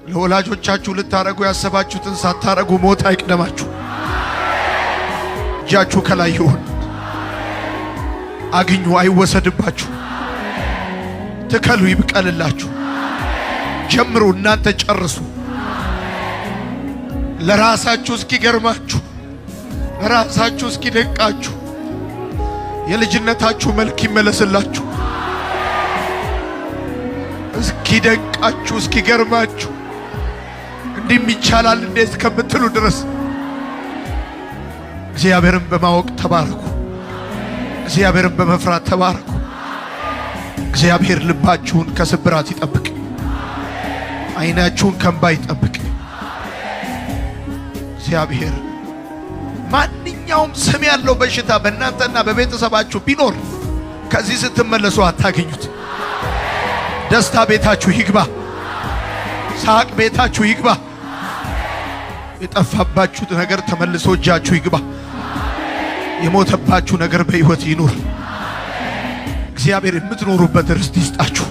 ለወላጆቻችሁ ልታረጉ ያሰባችሁትን ሳታረጉ ሞት አይቅደማችሁ። እጃችሁ ከላይ ይሁን። አግኙ፣ አይወሰድባችሁ። ትከሉ፣ ይብቀልላችሁ። ጀምሩ፣ እናንተ ጨርሱ። ለራሳችሁ እስኪገርማችሁ፣ ለራሳችሁ እስኪደንቃችሁ የልጅነታችሁ መልክ ይመለስላችሁ። እስኪደንቃችሁ፣ እስኪገርማችሁ እንዲህ ይቻላል እንዴት ከምትሉ ድረስ እግዚአብሔርን በማወቅ ተባረኩ። እግዚአብሔርን በመፍራት ተባረኩ። እግዚአብሔር ልባችሁን ከስብራት ይጠብቅ። ዓይናችሁን ከእንባ ይጠብቅ። እግዚአብሔር ማንኛውም ስም ያለው በሽታ በእናንተና በቤተሰባችሁ ቢኖር ከዚህ ስትመለሱ አታገኙት። ደስታ ቤታችሁ ይግባ። ሳቅ ቤታችሁ ይግባ። የጠፋባችሁት ነገር ተመልሶ እጃችሁ ይግባ። የሞተባችሁ ነገር በሕይወት ይኑር። እግዚአብሔር የምትኖሩበት ርስት ይስጣችሁ።